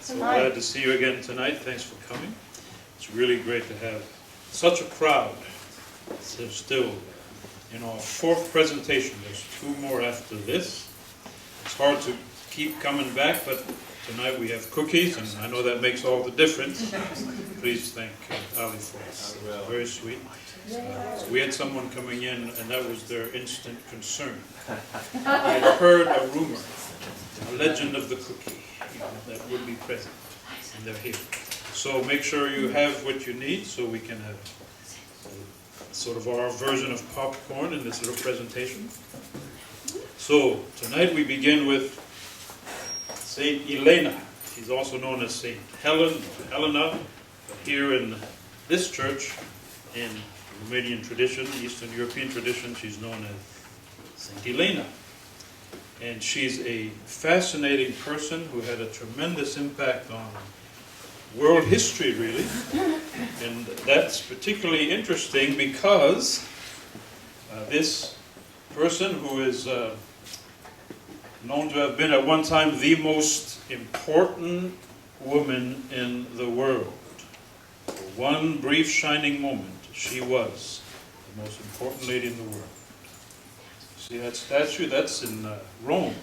So glad to see you again tonight. Thanks for coming. It's really great to have such a crowd. There's still, our fourth presentation. There's two more after this. It's hard to keep coming back, but tonight we have cookies, and I know that makes all the difference. Please thank Ali for us. Very sweet. We had someone coming in, and that was their instant concern. I had heard a rumor, a legend of the cookie, that would be present, and they're here. So make sure you have what you need so we can have sort of our version of popcorn in this little presentation. So tonight we begin with Saint Elena. She's also known as Saint Helena. Here in this church, in Romanian tradition, Eastern European tradition, she's known as Saint Elena. And she's a fascinating person who had a tremendous impact on world history, really. And that's particularly interesting because this person, who is known to have been at one time the most important woman in the world. For one brief shining moment, she was the most important lady in the world. See that statue? That's in Rome,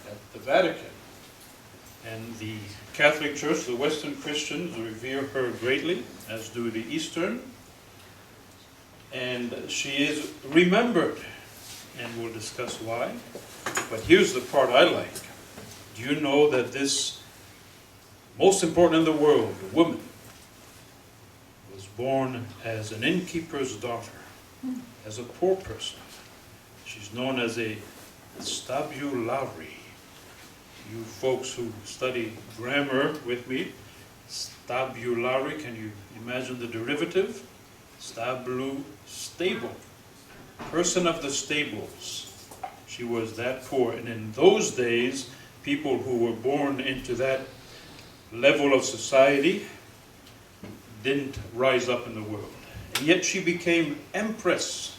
at the Vatican. And the Catholic Church, the Western Christians, revere her greatly, as do the Eastern. And she is remembered, and we'll discuss why. But here's the part I like. Do you know that this most important in the world, woman, was born as an innkeeper's daughter, as a poor person? She's known as a stabulari. You folks who study grammar with me, stabulari, can you imagine the derivative? Stablu, stable. Person of the stables. She was that poor. And in those days, people who were born into that level of society didn't rise up in the world. And yet she became empress.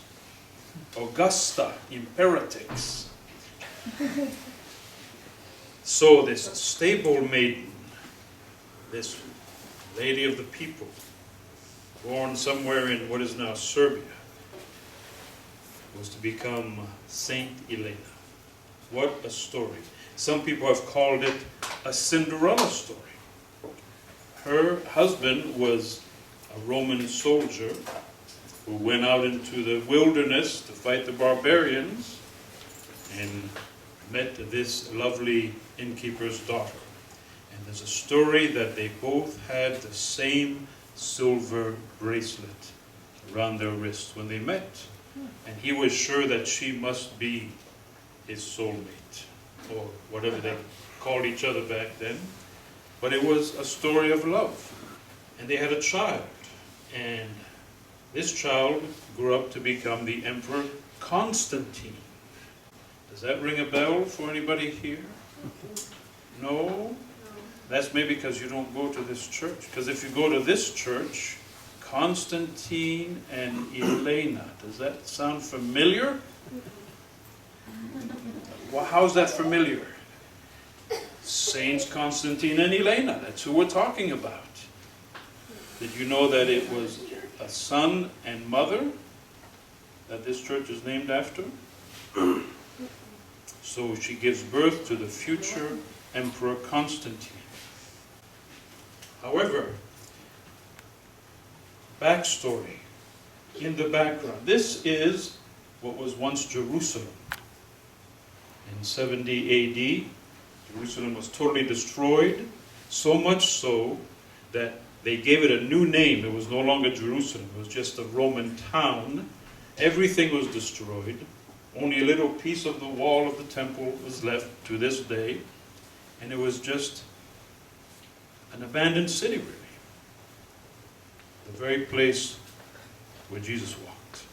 Augusta, imperatrix. So this stable maiden, this lady of the people, born somewhere in what is now Serbia, was to become Saint Elena. What a story. Some people have called it a Cinderella story. Her husband was a Roman soldier who went out into the wilderness to fight the barbarians and met this lovely innkeeper's daughter. And there's a story that they both had the same silver bracelet around their wrists when they met. And he was sure that she must be his soulmate, or whatever they called each other back then. But it was a story of love. And they had a child. And this child grew up to become the Emperor Constantine. Does that ring a bell for anybody here? No? That's maybe because you don't go to this church. Because if you go to this church, Constantine and Elena, does that sound familiar? Well, how's that familiar? Saints Constantine and Elena, that's who we're talking about. Did you know that it was a son and mother that this church is named after? So she gives birth to the future Emperor Constantine. However, backstory in the background. This is what was once Jerusalem. In 70 AD, Jerusalem was totally destroyed, so much so that they gave it a new name. It was no longer Jerusalem. It was just a Roman town. Everything was destroyed. Only a little piece of the wall of the temple was left to this day. And it was just an abandoned city, really. The very place where Jesus walked.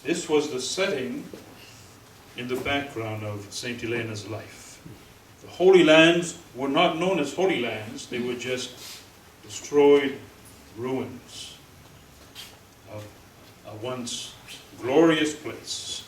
This was the setting in the background of St. Elena's life. The Holy Lands were not known as Holy Lands. They were just destroyed ruins of a once glorious place,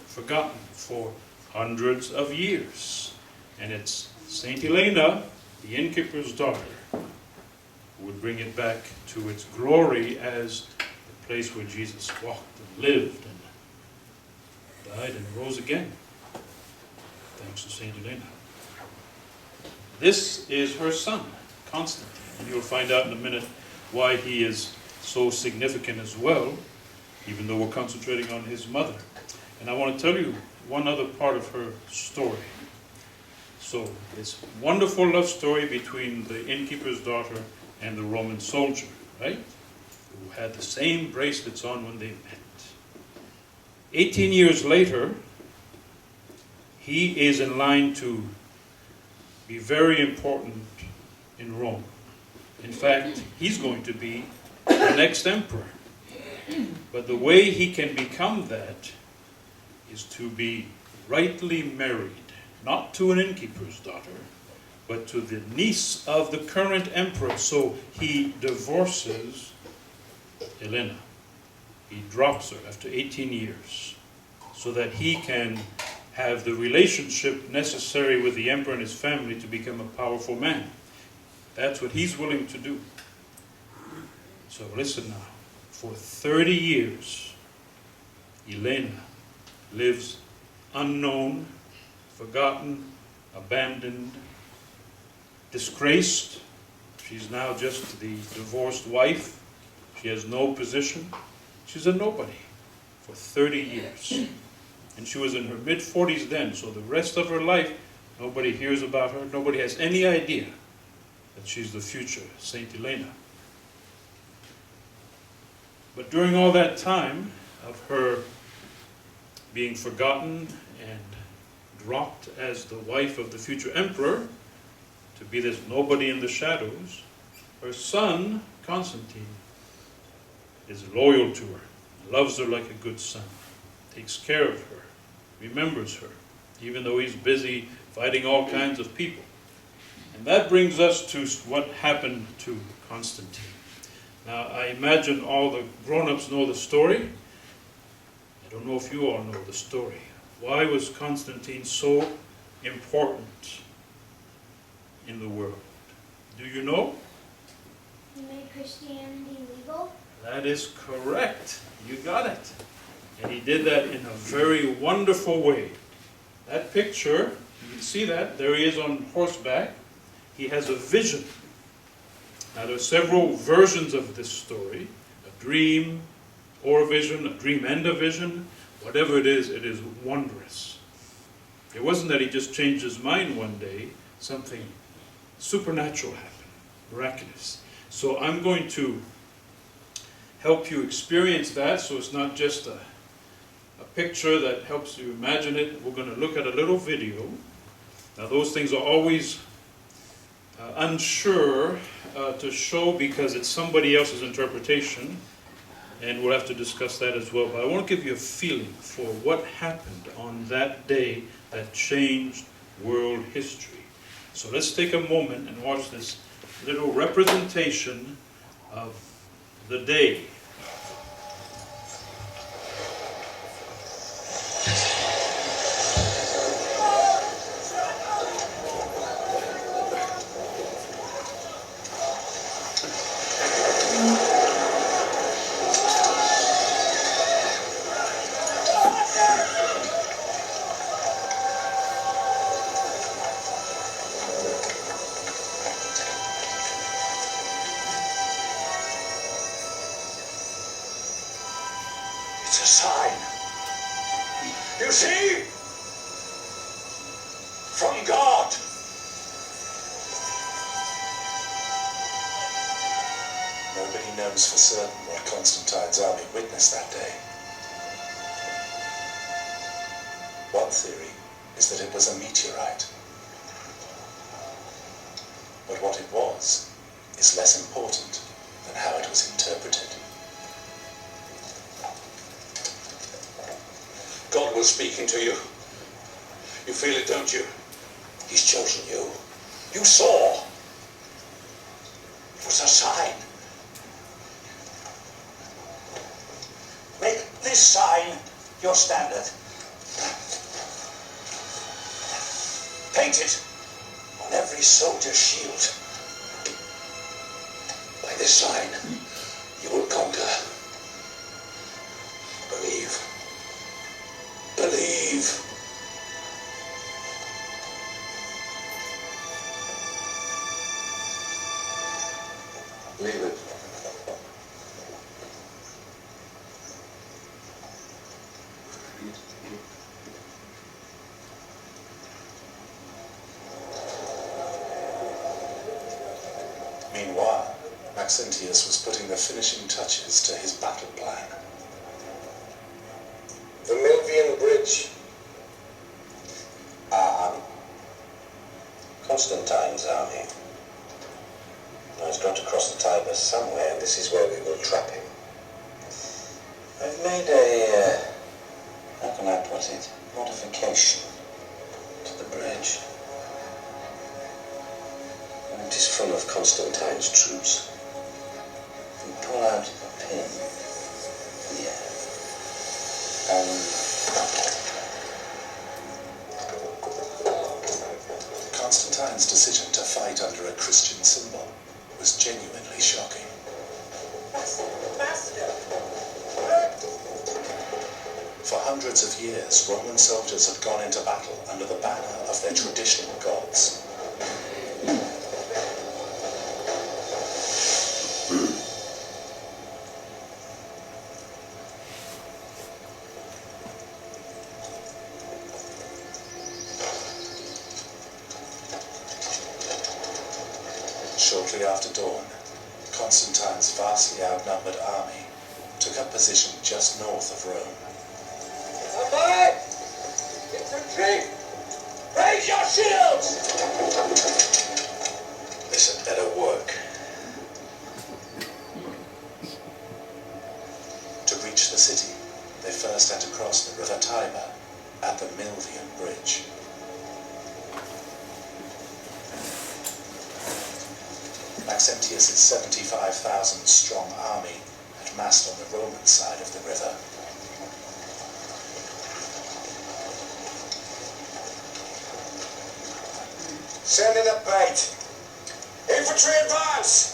forgotten for hundreds of years. And it's St. Elena the innkeeper's daughter, who would bring it back to its glory as the place where Jesus walked and lived and died and rose again, thanks to Saint Helena. This is her son, Constantine, and you'll find out in a minute why he is so significant as well, even though we're concentrating on his mother. And I want to tell you one other part of her story. So, this wonderful love story between the innkeeper's daughter and the Roman soldier, right? Who had the same bracelets on when they met. 18 years later, he is in line to be very important in Rome. In fact, he's going to be the next emperor. But the way he can become that is to be rightly married, not to an innkeeper's daughter, but to the niece of the current emperor. So he divorces Helena. He drops her after 18 years so that he can have the relationship necessary with the emperor and his family to become a powerful man. That's what he's willing to do. So listen now. For 30 years, Elena lives unknown, forgotten, abandoned, disgraced. She's now just the divorced wife. She has no position. She's a nobody for 30 years. And she was in her mid-40s then, so the rest of her life, nobody hears about her. Nobody has any idea that she's the future Saint Helena. But during all that time of her being forgotten and dropped as the wife of the future emperor, to be this nobody in the shadows, her son, Constantine, is loyal to her, loves her like a good son, takes care of her, remembers her, even though he's busy fighting all kinds of people. And that brings us to what happened to Constantine. Now, I imagine all the grown-ups know the story. I don't know if you all know the story. Why was Constantine so important in the world? Do you know? He made Christianity legal? That is correct. You got it. And he did that in a very wonderful way. That picture, you can see that. There he is on horseback. He has a vision. Now, there are several versions of this story. A dream or a vision, a dream and a vision. Whatever it is wondrous. It wasn't that he just changed his mind one day. Something supernatural happened, miraculous. So I'm going to help you experience that, so it's not just a picture that helps you imagine it. We're going to look at a little video. Now, those things are always unsure to show because it's somebody else's interpretation, and we'll have to discuss that as well. But I want to give you a feeling for what happened on that day that changed world history. So let's take a moment and watch this little representation of the day. It's a sign. You see? From God. Nobody knows for certain what Constantine's army witnessed that day. One theory is that it was a meteorite. But what it was is less important than how it was interpreted. God was speaking to you. You feel it, don't you? He's chosen you. You saw. It was a sign. Make this sign your standard. Paint it on on every soldier's shield. By this sign, you will conquer. Believe. Believe. Leave it. Meanwhile, Maxentius was putting the finishing touches to his battle plan. The Milvian Bridge. Constantine's army. Now he's got to cross the Tiber somewhere, and this is where we will trap him. I've made a, how can I put it, modification to the bridge. And it is full of Constantine's troops. You pull out a pin here. Constantine's decision to fight under a Christian symbol was genuinely shocking. For hundreds of years, Roman soldiers had gone into battle under the banner of their traditional gods. Shortly after dawn, Constantine's vastly outnumbered army took up position just north of Rome. Abide! Infantry! Raise your shields! This had better work. To reach the city, they first had to cross the river Tiber at the Milvian Bridge. Maxentius' 75,000 strong army had massed on the Roman side of the river. Send in a bait. Infantry advance!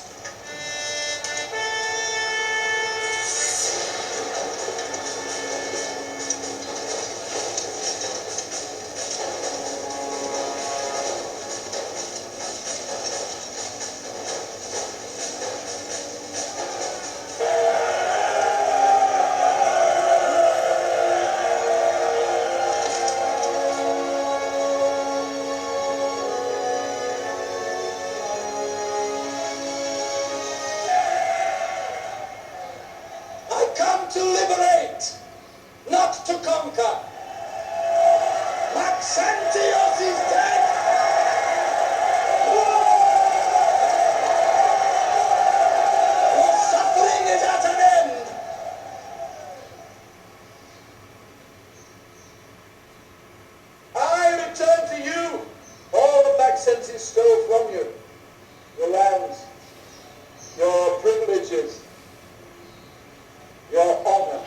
To liberate, not to conquer. Maxentius is dead! Your suffering is at an end! I return to you all that Maxentius stole from you. Your lands, your privileges, your honor.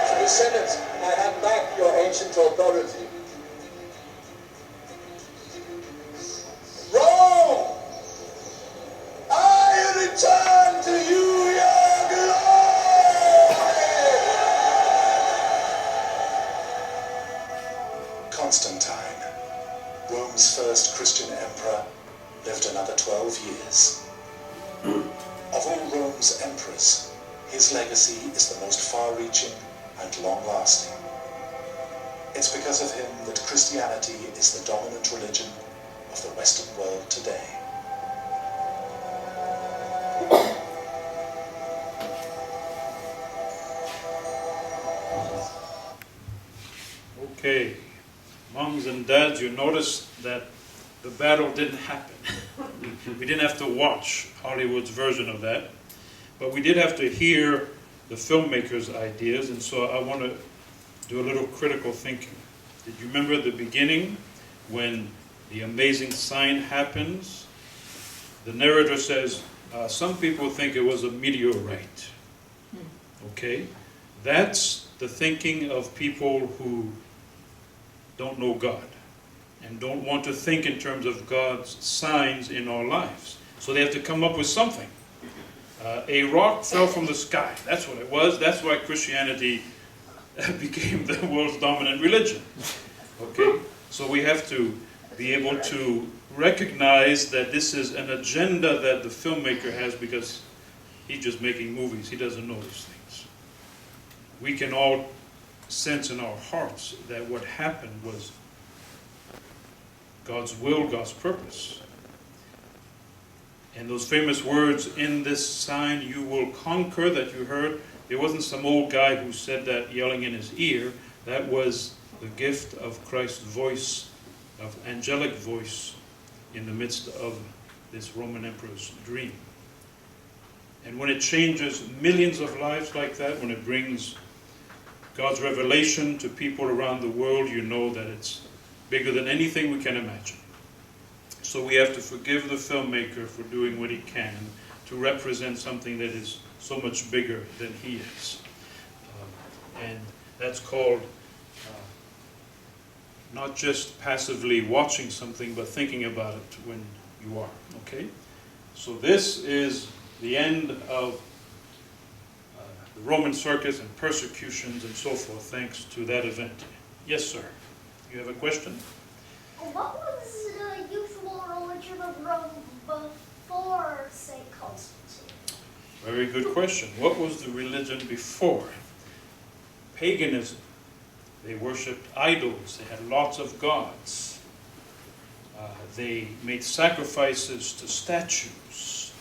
To the Senate, I hand back your ancient authority. Rome! I return to you your glory! Constantine, Rome's first Christian emperor, lived another 12 years. Of all Rome's emperors, his legacy is the most far-reaching and long-lasting. It's because of him that Christianity is the dominant religion of the Western world today. Okay, moms and dads, you notice that the battle didn't happen. We didn't have to watch Hollywood's version of that, but we did have to hear the filmmakers' ideas, and so I want to do a little critical thinking. Did you remember the beginning when the amazing sign happens? The narrator says, some people think it was a meteorite. Okay? That's the thinking of people who don't know God and don't want to think in terms of God's signs in our lives. So they have to come up with something. A rock fell from the sky. That's what it was. That's why Christianity became the world's dominant religion. Okay? So we have to be able to recognize that this is an agenda that the filmmaker has, because he's just making movies. He doesn't know these things. We can all sense in our hearts that what happened was God's will, God's purpose. And those famous words, "In this sign you will conquer," that you heard, it wasn't some old guy who said that yelling in his ear. That was the gift of Christ's voice, of angelic voice, in the midst of this Roman emperor's dream. And when it changes millions of lives like that, when it brings God's revelation to people around the world, you know that it's bigger than anything we can imagine. So we have to forgive the filmmaker for doing what he can to represent something that is so much bigger than he is. And that's called not just passively watching something, but thinking about it when you are. Okay? So this is the end of the Roman circus and persecutions and so forth, thanks to that event. Yes, sir. You have a question? What was the usual religion of Rome before St. Constantine? Very good question. What was the religion before? Paganism. They worshipped idols. They had lots of gods. They made sacrifices to statues.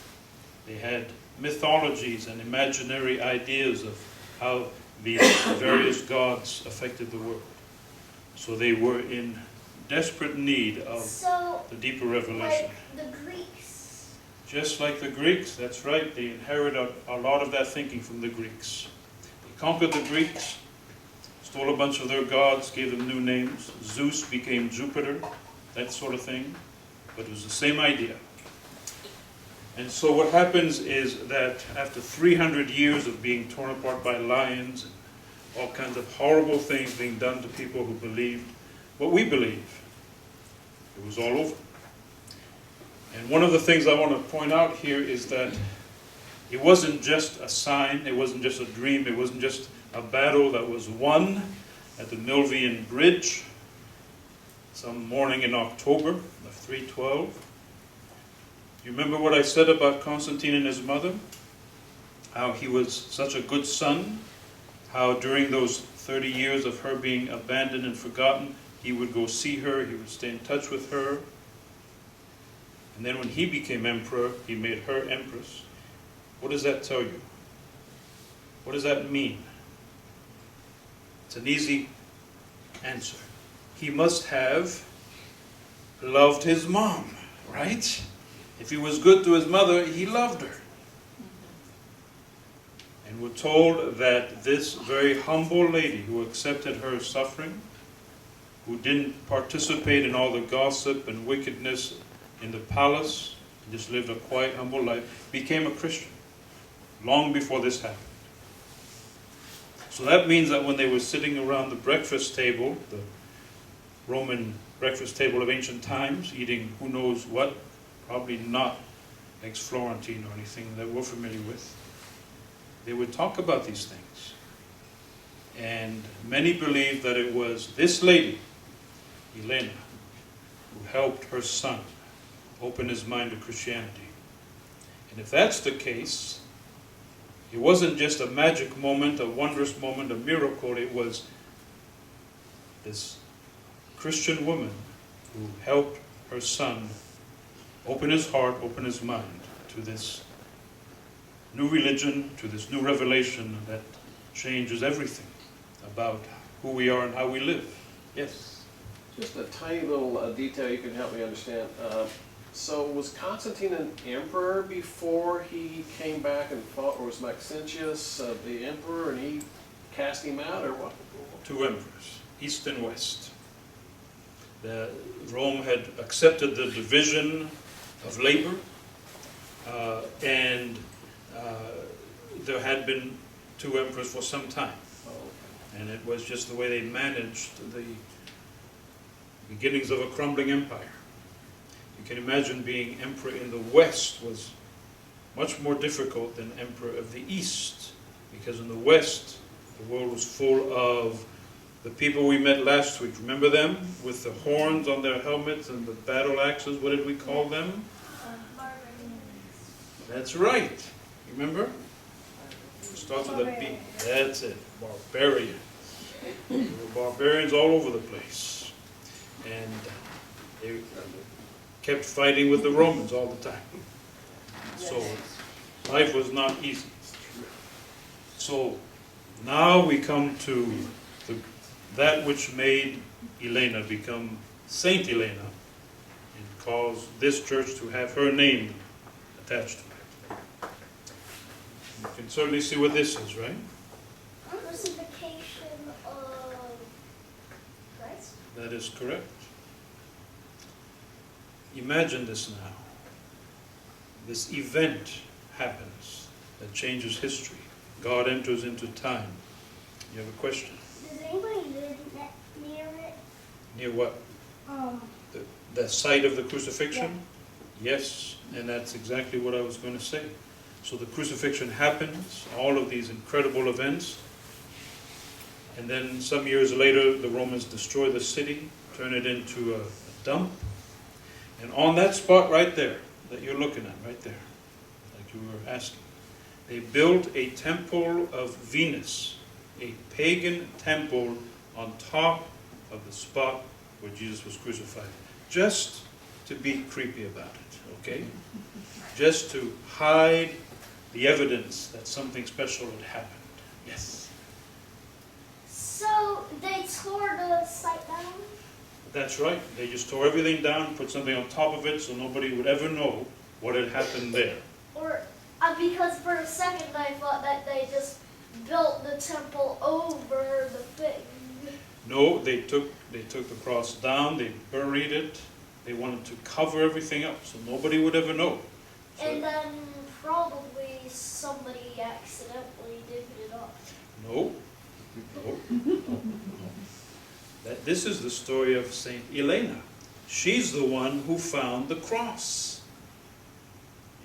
They had mythologies and imaginary ideas of how the various gods affected the world. So they were in desperate need of the deeper revelation. Like the Greeks. Just like the Greeks, that's right. They inherited a lot of that thinking from the Greeks. They conquered the Greeks, stole a bunch of their gods, gave them new names. Zeus became Jupiter, that sort of thing. But it was the same idea. And so what happens is that after 300 years of being torn apart by lions, and all kinds of horrible things being done to people who believed what we believe, it was all over. And one of the things I want to point out here is that it wasn't just a sign, it wasn't just a dream, it wasn't just a battle that was won at the Milvian Bridge some morning in October of 312. You remember what I said about Constantine and his mother? How he was such a good son, how during those 30 years of her being abandoned and forgotten, he would go see her, he would stay in touch with her. And then when he became emperor, he made her empress. What does that tell you? What does that mean? It's an easy answer. He must have loved his mom, right? If he was good to his mother, he loved her. And we're told that this very humble lady who accepted her suffering, who didn't participate in all the gossip and wickedness in the palace, just lived a quiet, humble life, became a Christian long before this happened. So that means that when they were sitting around the breakfast table, the Roman breakfast table of ancient times, eating who knows what, probably not ex-Florentine or anything that we're familiar with, they would talk about these things. And many believe that it was this lady, Helena, who helped her son open his mind to Christianity. And if that's the case, it wasn't just a magic moment, a wondrous moment, a miracle. It was this Christian woman who helped her son open his heart, open his mind to this new religion, to this new revelation that changes everything about who we are and how we live. Yes? Just a tiny little detail you can help me understand. So was Constantine an emperor before he came back and fought, or was Maxentius the emperor and he cast him out, or what? Two emperors, East and West. Rome had accepted the division of labor, and there had been two emperors for some time. And it was just the way they managed the beginnings of a crumbling empire. You can imagine being emperor in the West was much more difficult than emperor of the East, because in the West, the world was full of the people we met last week. Remember them? With the horns on their helmets and the battle axes. What did we call them? That's right. Remember? It starts with a B. That's it. Barbarians. There were barbarians all over the place. And they kept fighting with the Romans all the time. So life was not easy. So now we come to that which made Helena become Saint Helena and caused this church to have her name attached to it. You can certainly see what this is, right? Crucifixion of Christ? That is correct. Imagine this now. This event happens that changes history. God enters into time. You have a question? Does anybody live near it? Near what? The site of the crucifixion? Yes, and that's exactly what I was going to say. So the crucifixion happens, all of these incredible events, and then some years later the Romans destroy the city, turn it into a dump, and on that spot right there, that you're looking at, right there, like you were asking, they built a temple of Venus, a pagan temple on top of the spot where Jesus was crucified, just to be creepy about it, okay? Just to hide the evidence that something special had happened. Yes? So they tore the site down? That's right. They just tore everything down, put something on top of it so nobody would ever know what had happened there. Or, because for a second I thought that they just built the temple over the thing. No, they took the cross down, they buried it, they wanted to cover everything up so nobody would ever know. So, And then probably somebody accidentally digged it up. no. This is the story of Saint Elena. She's the one who found the cross.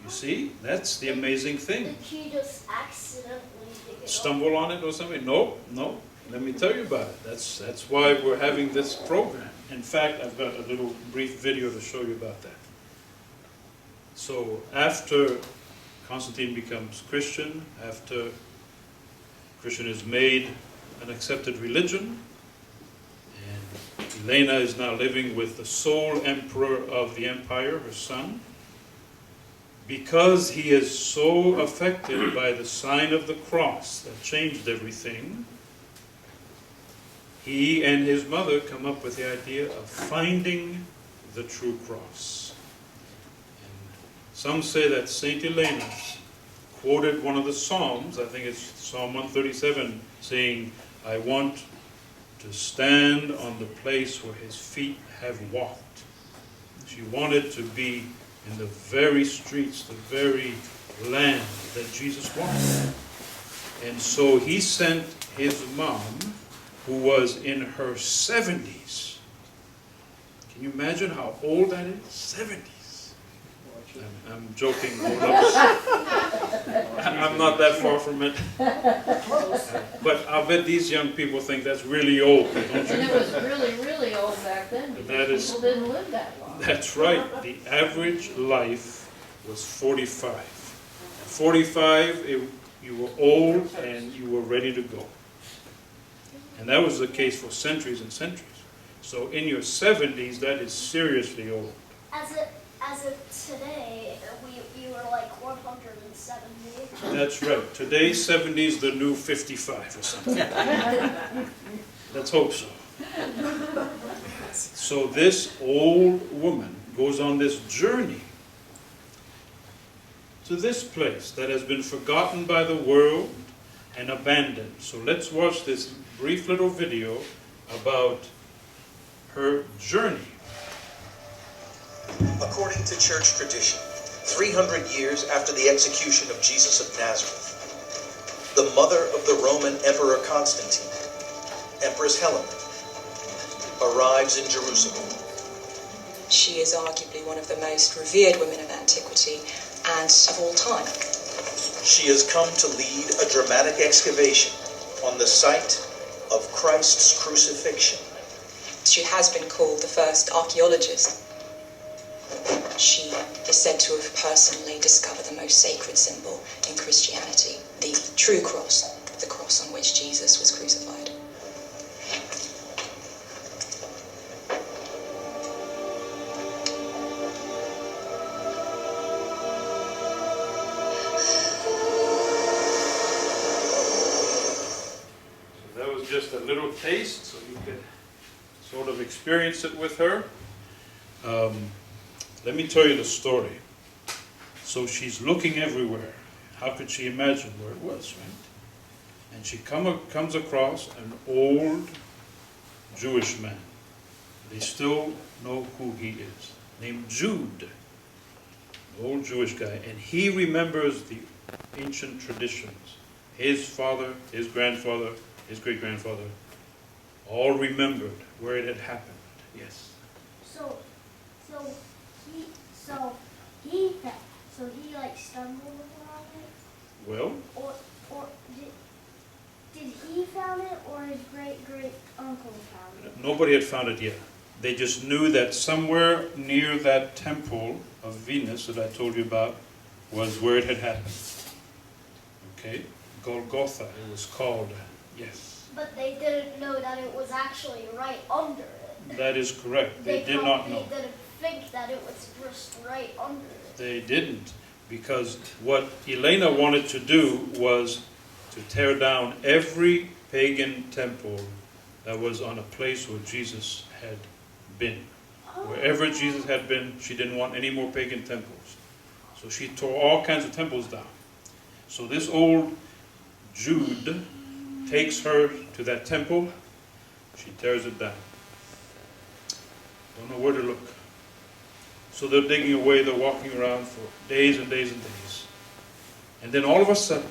You see? That's the amazing thing. Did she just accidentally dig it up? Stumble on it or something? No. Let me tell you about it. That's why we're having this program. In fact, I've got a little brief video to show you about that. So after Constantine becomes Christian, after Christian is made an accepted religion, and Helena is now living with the sole emperor of the empire, her son, because he is so affected by the sign of the cross that changed everything, he and his mother come up with the idea of finding the true cross. And some say that Saint Helena quoted one of the Psalms, I think it's Psalm 137, saying, I want to stand on the place where his feet have walked. She wanted to be in the very streets, the very land that Jesus walked. And so he sent his mom, who was in her 70s. Can you imagine how old that is? 70s. I'm joking. I'm not that far from it. But I'll bet these young people think that's really old, don't you? And it was really, really old back then because people didn't live that long. That's right. The average life was 45. At 45, you were old and you were ready to go. And that was the case for centuries and centuries. So in your 70s, that is seriously old. As of today, you were like 170. That's right. Today's 70 is the new 55 or something. Let's hope so. So this old woman goes on this journey to this place that has been forgotten by the world and abandoned. So let's watch this brief little video about her journey. According to church tradition, 300 years after the execution of Jesus of Nazareth, the mother of the Roman Emperor Constantine Empress Helena, arrives in Jerusalem. She is arguably one of the most revered women of antiquity and of all time. She has come to lead a dramatic excavation on the site of Christ's crucifixion. She has been called the first archaeologist. She is said to have personally discovered the most sacred symbol in Christianity, the true cross, the cross on which Jesus was crucified. So that was just a little taste, so you could sort of experience it with her. Let me tell you the story. So she's looking everywhere. How could she imagine where it was, right? And she comes across an old Jewish man. They still know who he is, named Jude, an old Jewish guy. And he remembers the ancient traditions. His father, his grandfather, his great-grandfather, all remembered where it had happened. Yes. So he like stumbled upon it, Well, or did he found it, or his great uncle found it? nobody had found it yet. They just knew that somewhere near that temple of Venus that I told you about was where it had happened. Okay? Golgotha, it was called. Yes. But they didn't know that it was actually right under it. That is correct. They did not know. They didn't think that it was just right under it. They didn't, because what Elena wanted to do was to tear down every pagan temple that was on a place where Jesus had been. Wherever Jesus had been, she didn't want any more pagan temples. So she tore all kinds of temples down. So this old Jude takes her to that temple. She tears it down. Don't know where to look. So they're digging away, they're walking around for days and days and days. And then all of a sudden,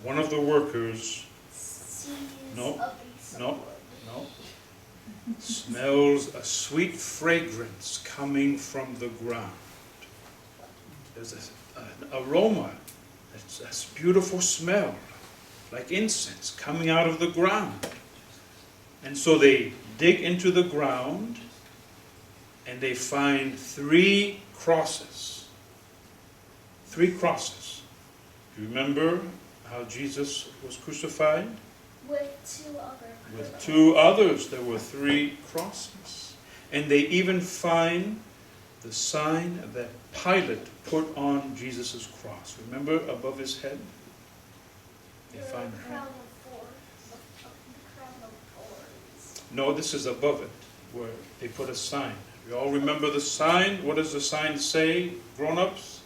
one of the workers smells a sweet fragrance coming from the ground. There's an aroma, it's a beautiful smell, like incense coming out of the ground. And so they dig into the ground, and they find 3 crosses. 3 crosses. Do you remember how Jesus was crucified? With 2 others. With 2 others, there were 3 crosses. And they even find the sign that Pilate put on Jesus' cross. Remember above his head? They find The crown of thorns. The crown of thorns. No, this is above it, where they put a sign. You all remember the sign? What does the sign say, grown-ups?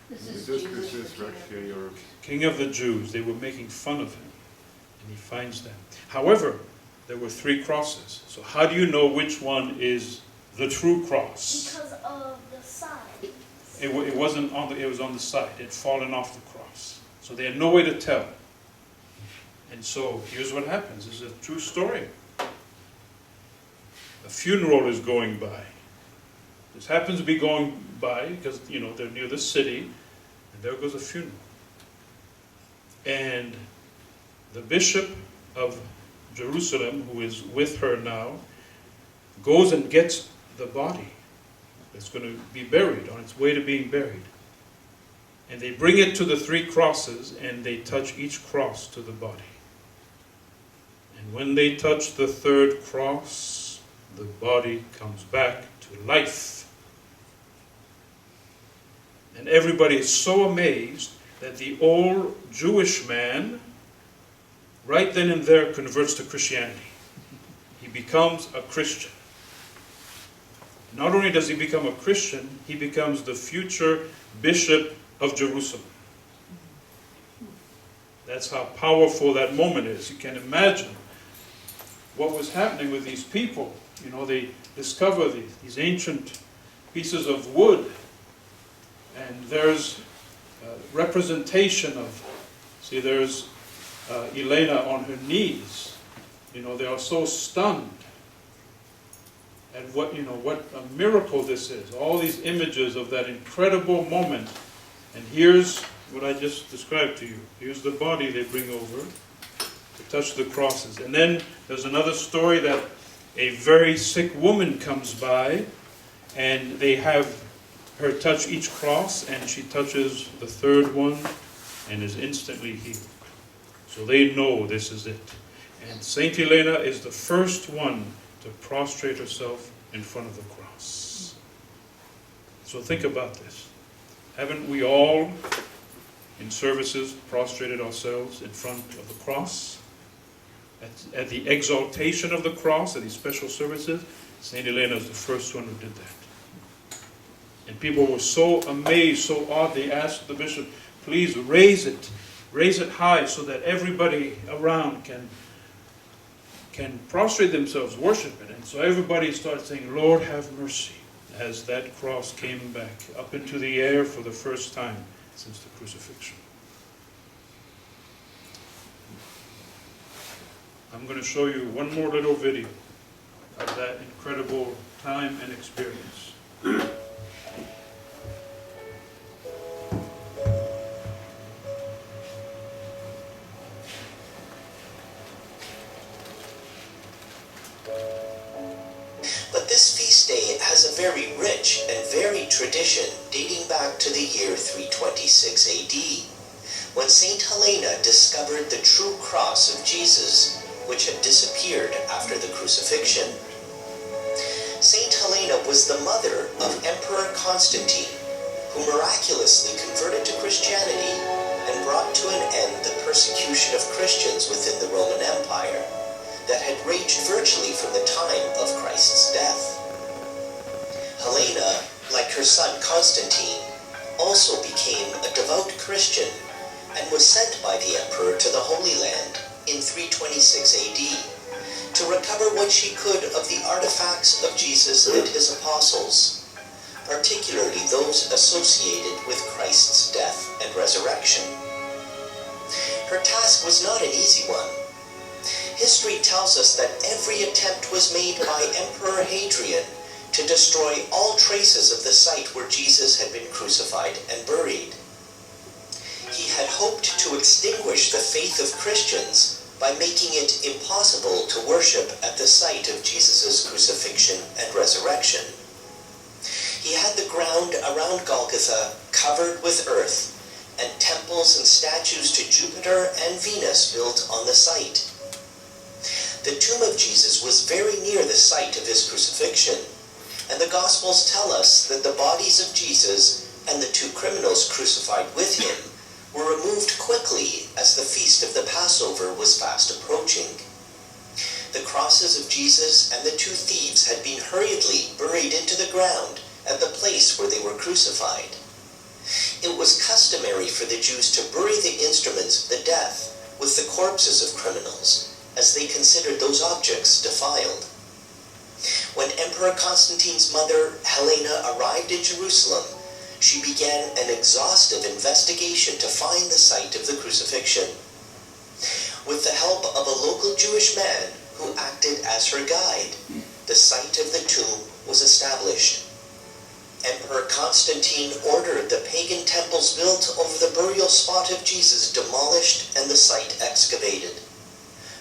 This is Jesus, the King of the Jews. They were making fun of him, and he finds them. However, there were 3 crosses. So how do you know which one is the true cross? Because of the sign. It wasn't on the. It was on the side. It had fallen off the cross. So they had no way to tell. And so here's what happens. This is a true story. A funeral is going by. This happens to be going by because, they're near the city, and there goes a funeral. And the bishop of Jerusalem, who is with her now, goes and gets the body that's going to be buried, on its way to being buried. And they bring it to the 3 crosses, and they touch each cross to the body. And when they touch the 3rd cross, the body comes back to life. And everybody is so amazed that the old Jewish man, right then and there, converts to Christianity. He becomes a Christian. Not only does he become a Christian, he becomes the future bishop of Jerusalem. That's how powerful that moment is. You can imagine what was happening with these people. They discover these ancient pieces of wood, and there's representation of, there's Elena on her knees. They are so stunned at what a miracle this is. All these images of that incredible moment. And here's what I just described to you. Here's the body they bring over to touch the crosses. And then there's another story that a very sick woman comes by, and they have her touch each cross, and she touches the third one and is instantly healed. So they know this is it. And Saint Helena is the first one to prostrate herself in front of the cross. So think about this. Haven't we all, in services, prostrated ourselves in front of the cross? At the exaltation of the cross, at these special services, Saint Helena is the first one who did that. And people were so amazed, so awed, they asked the bishop, please raise it high so that everybody around can prostrate themselves, worship it. And so everybody started saying, Lord, have mercy, as that cross came back up into the air for the first time since the crucifixion. I'm going to show you one more little video of that incredible time and experience. But this feast day has a very rich and varied tradition dating back to the year 326 AD, when Saint Helena discovered the true cross of Jesus, which had disappeared after the crucifixion. Saint Helena was the mother of Emperor Constantine, who miraculously converted to Christianity and brought to an end the persecution of Christians within the Roman Empire that had raged virtually from the time of Christ's death. Helena, like her son Constantine, also became a devout Christian and was sent by the emperor to the Holy Land in 326 AD to recover what she could of the artifacts of Jesus and his apostles, particularly those associated with Christ's death and resurrection. Her task was not an easy one. History tells us that every attempt was made by Emperor Hadrian to destroy all traces of the site where Jesus had been crucified and buried. He had hoped to extinguish the faith of Christians by making it impossible to worship at the site of Jesus' crucifixion and resurrection. He had the ground around Golgotha covered with earth, and temples and statues to Jupiter and Venus built on the site. The tomb of Jesus was very near the site of his crucifixion, and the Gospels tell us that the bodies of Jesus and the two criminals crucified with him were removed quickly as the feast of the Passover was fast approaching. The crosses of Jesus and the two thieves had been hurriedly buried into the ground at the place where they were crucified. It was customary for the Jews to bury the instruments of the death with the corpses of criminals, as they considered those objects defiled. When Emperor Constantine's mother, Helena, arrived in Jerusalem, she began an exhaustive investigation to find the site of the crucifixion. With the help of a local Jewish man who acted as her guide, the site of the tomb was established. Emperor Constantine ordered the pagan temples built over the burial spot of Jesus demolished and the site excavated.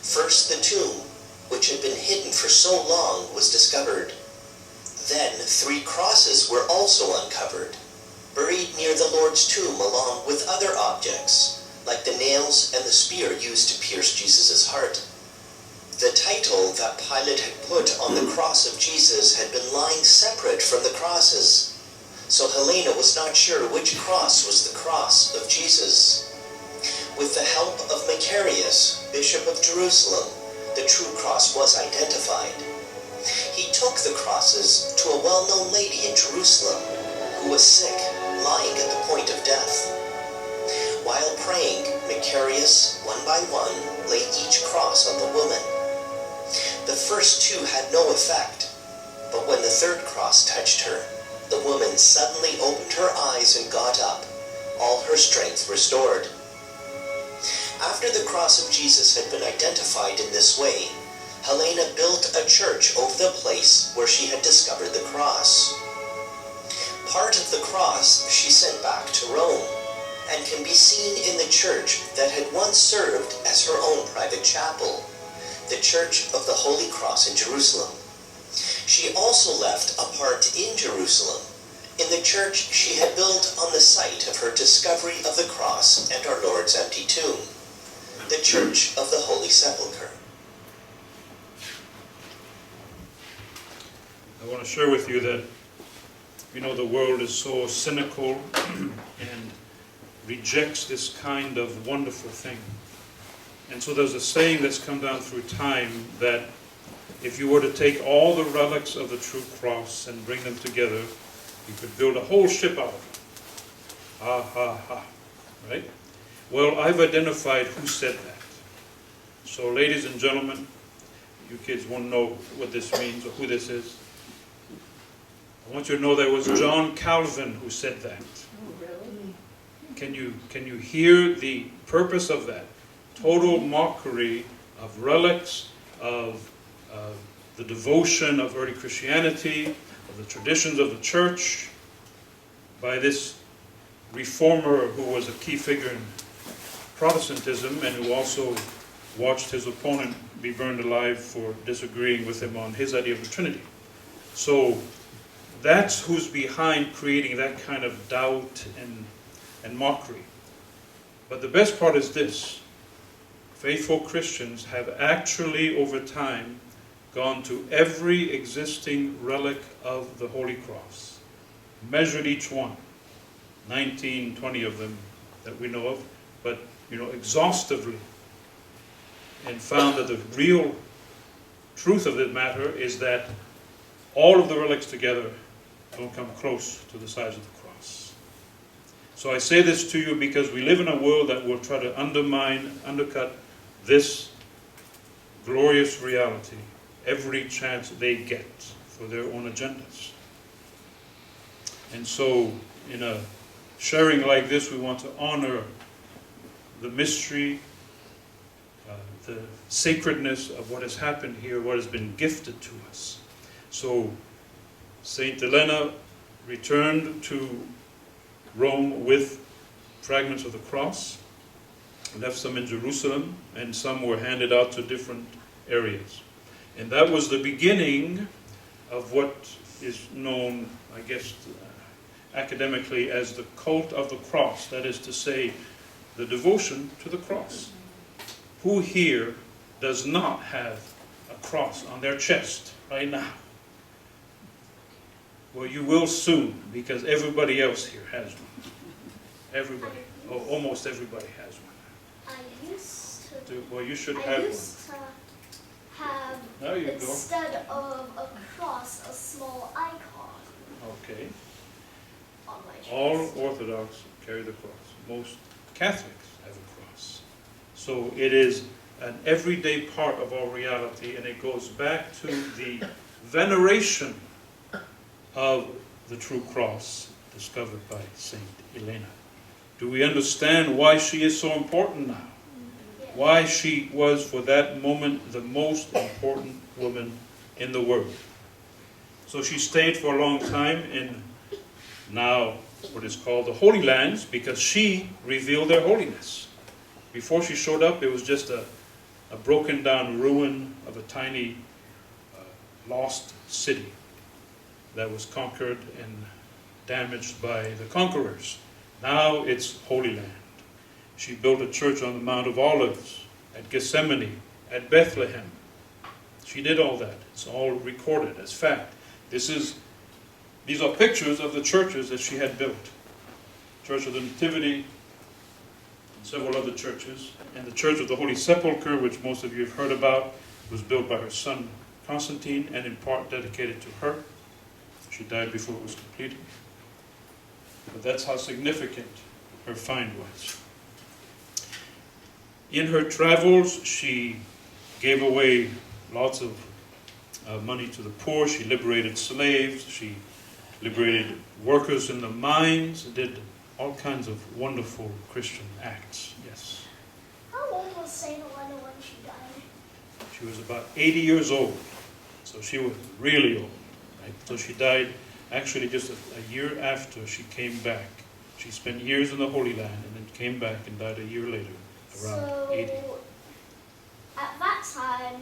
First the tomb, which had been hidden for so long, was discovered. Then 3 crosses were also uncovered, buried near the Lord's tomb along with other objects, like the nails and the spear used to pierce Jesus' heart. The title that Pilate had put on the cross of Jesus had been lying separate from the crosses, so Helena was not sure which cross was the cross of Jesus. With the help of Macarius, Bishop of Jerusalem, the true cross was identified. He took the crosses to a well-known lady in Jerusalem who was sick, lying at the point of death. While praying, Macarius, one by one, laid each cross on the woman. The first 2 had no effect, but when the 3rd cross touched her, the woman suddenly opened her eyes and got up, all her strength restored. After the cross of Jesus had been identified in this way, Helena built a church over the place where she had discovered the cross. Part of the cross she sent back to Rome, and can be seen in the church that had once served as her own private chapel, the Church of the Holy Cross in Jerusalem. She also left a part in Jerusalem, in the church she had built on the site of her discovery of the cross and our Lord's empty tomb, the Church of the Holy Sepulchre. I want to share with you that, the world is so cynical and rejects this kind of wonderful thing. And so there's a saying that's come down through time that if you were to take all the relics of the true cross and bring them together, you could build a whole ship out of it. Ha ha ha. Right? Well, I've identified who said that. So ladies and gentlemen, you kids won't know what this means or who this is. I want you to know that it was John Calvin who said that. Oh, really? Can you hear the purpose of that? Total mockery of relics, of the devotion of early Christianity, of the traditions of the church, by this reformer who was a key figure in Protestantism and who also watched his opponent be burned alive for disagreeing with him on his idea of the Trinity. So that's who's behind creating that kind of doubt and mockery. But the best part is this. Faithful Christians have actually, over time, gone to every existing relic of the Holy Cross, measured each one, 19, 20 of them that we know of, but exhaustively, and found that the real truth of the matter is that all of the relics together don't come close to the size of the cross. So I say this to you because we live in a world that will try to undercut this glorious reality every chance they get for their own agendas. And so, in a sharing like this, we want to honor the mystery, the sacredness of what has happened here, what has been gifted to us. So, Saint Helena returned to Rome with fragments of the cross, left some in Jerusalem, and some were handed out to different areas. And that was the beginning of what is known, I guess, academically as the cult of the cross. That is to say, the devotion to the cross. Who here does not have a cross on their chest right now? Well, you will soon, because everybody else here has one. Everybody, or almost everybody has one. I used to. Well, you should I have used to have, There you go. instead of a cross, a small icon Okay. on my chest. All Orthodox carry the cross. Most Catholics have a cross. So it is an everyday part of our reality, and it goes back to the veneration of the true cross discovered by Saint Helena. Do we understand why she is so important now? Why she was, for that moment, the most important woman in the world. So she stayed for a long time in now what is called the Holy Lands, because she revealed their holiness. Before she showed up, it was just a broken down ruin of a tiny lost city that was conquered and damaged by the conquerors. Now it's Holy Land. She built a church on the Mount of Olives, at Gethsemane, at Bethlehem. She did all that. It's all recorded as fact. These are pictures of the churches that she had built. Church of the Nativity, and several other churches. And the Church of the Holy Sepulchre, which most of you have heard about, was built by her son Constantine, and in part dedicated to her. She died before it was completed. But that's how significant her find was. In her travels, she gave away lots of money to the poor. She liberated slaves. She liberated workers in the mines. Did all kinds of wonderful Christian acts. Yes. How Saint Helena when she died? She was about 80 years old, so she was really old. Right? So she died actually just a year after she came back. She spent years in the Holy Land and then came back and died a year later, around So, 80. at that time,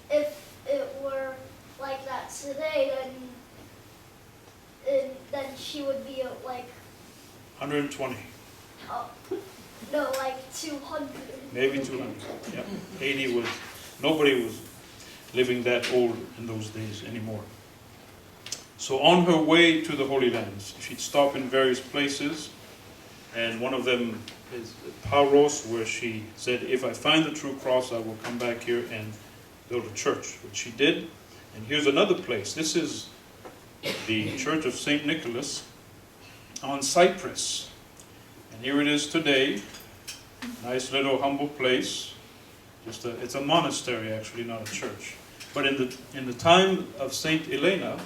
if it were like that today, then she would be like, 120, no, like 200. maybe 200. Yeah. 80 was, nobody was living that old in those days anymore. So on her way to the Holy Lands, she'd stop in various places, and one of them is Pauros, where she said, if I find the true cross, I will come back here and build a church, which she did. And here's another place. This is the Church of St. Nicholas on Cyprus. And here it is today. Nice little humble place. It's a monastery, actually, not a church. But in the time of St. Elena,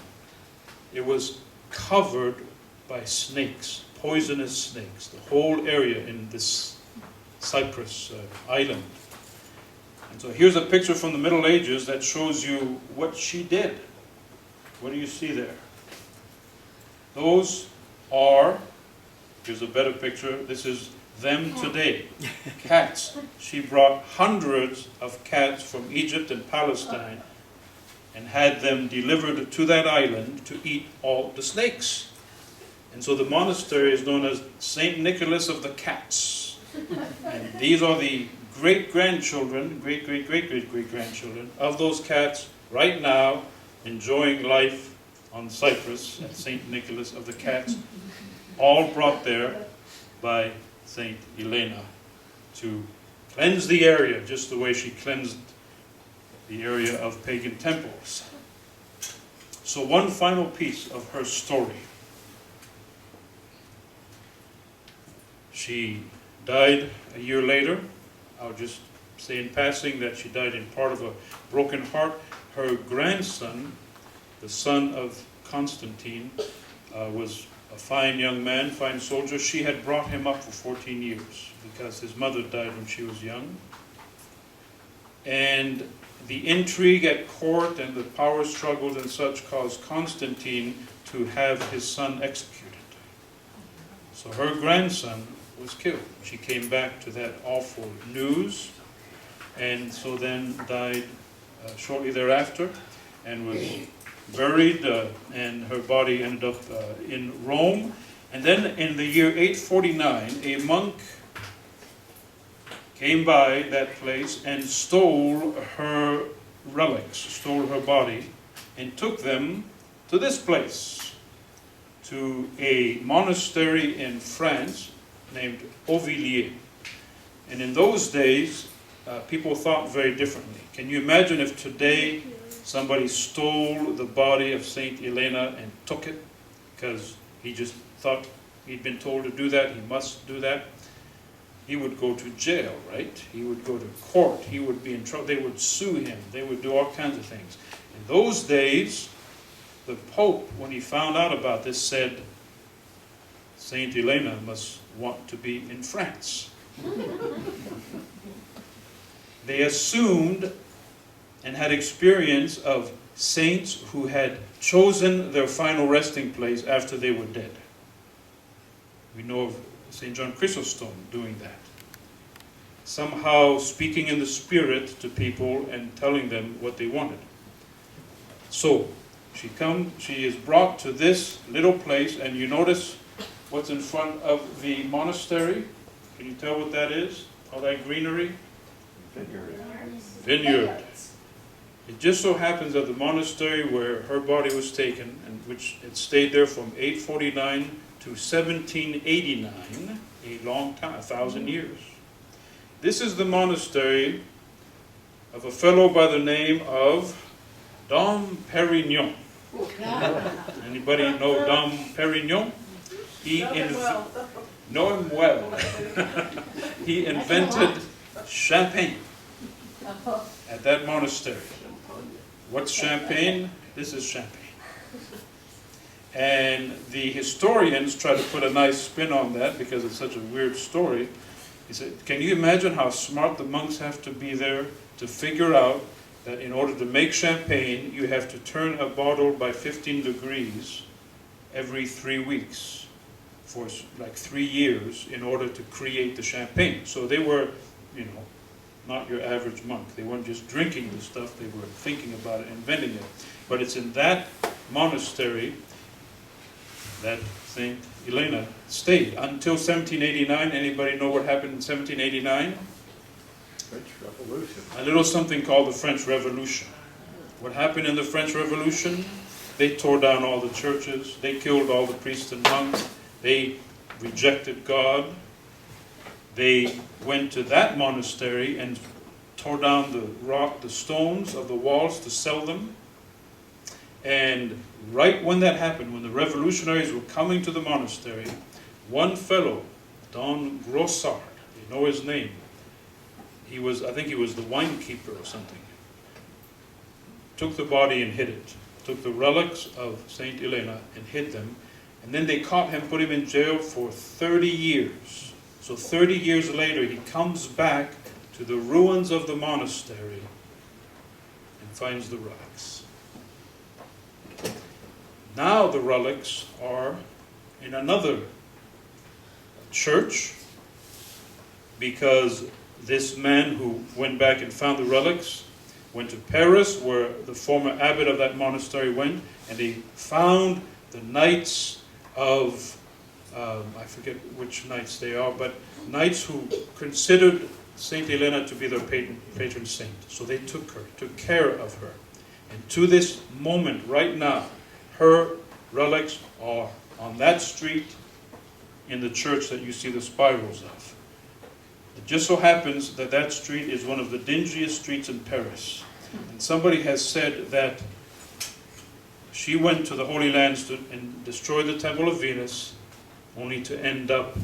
it was covered by snakes, poisonous snakes, the whole area in this Cyprus island. And so here's a picture from the Middle Ages that shows you what she did. What do you see there? Those are, here's a better picture, this is them today, cats. She brought hundreds of cats from Egypt and Palestine and had them delivered to that island to eat all the snakes. And so the monastery is known as St. Nicholas of the Cats. And these are the great-grandchildren, great-great-great-great-great-grandchildren of those cats right now enjoying life on Cyprus at St. Nicholas of the Cats, all brought there by St. Elena to cleanse the area just the way she cleansed the area of pagan temples. So one final piece of her story. She died a year later. I'll just say in passing that she died in part of a broken heart. Her grandson, the son of Constantine, was a fine young man, fine soldier. She had brought him up for 14 years because his mother died when she was young. And the intrigue at court and the power struggles and such caused Constantine to have his son executed. So her grandson was killed. She came back to that awful news, and so then died shortly thereafter, and was buried, and her body ended up in Rome. And then in the year 849, a monk came by that place and stole her relics, stole her body, and took them to this place, to a monastery in France named Auvilliers. And in those days, people thought very differently. Can you imagine if today somebody stole the body of Saint Helena and took it because he just thought he'd been told to do that, he must do that? He would go to jail, right? He would go to court. He would be in trouble. They would sue him. They would do all kinds of things. In those days, the Pope, when he found out about this, said, Saint Helena must want to be in France. They assumed and had experience of saints who had chosen their final resting place after they were dead. We know of St. John Chrysostom doing that. Somehow speaking in the Spirit to people and telling them what they wanted. So, she is brought to this little place, and you notice what's in front of the monastery? Can you tell what that is? All that greenery? Vineyard. It just so happens that the monastery where her body was taken, and which it stayed there from 849 to 1789, a long time, 1,000 years. This is the monastery of a fellow by the name of Dom Perignon. Anybody know Dom Perignon? Know him well. He invented champagne at that monastery. What's champagne? This is champagne. And the historians try to put a nice spin on that because it's such a weird story. He said, can you imagine how smart the monks have to be there to figure out that in order to make champagne, you have to turn a bottle by 15 degrees every 3 weeks for like 3 years in order to create the champagne. So they were, you know, not your average monk. They weren't just drinking the stuff, they were thinking about it, inventing it. But it's in that monastery that St. Helena stayed until 1789. Anybody know what happened in 1789? French Revolution. A little something called the French Revolution. What happened in the French Revolution? They tore down all the churches, they killed all the priests and monks, they rejected God. They went to that monastery and tore down the stones of the walls to sell them. And right when that happened, when the revolutionaries were coming to the monastery, one fellow, Don Grossard, you know his name, I think he was the wine keeper or something, took the body and hid it, took the relics of Saint Helena and hid them, and then they caught him, put him in jail for 30 years. So 30 years later, he comes back to the ruins of the monastery and finds the relics. Now the relics are in another church, because this man who went back and found the relics went to Paris, where the former abbot of that monastery went, and he found the knights of, I forget which knights they are, but knights who considered Saint Helena to be their patron saint. So they took care of her. And to this moment, right now, her relics are on that street in the church that you see the spirals of. It just so happens that that street is one of the dingiest streets in Paris. And somebody has said that she went to the Holy Lands and destroyed the Temple of Venus, only to end up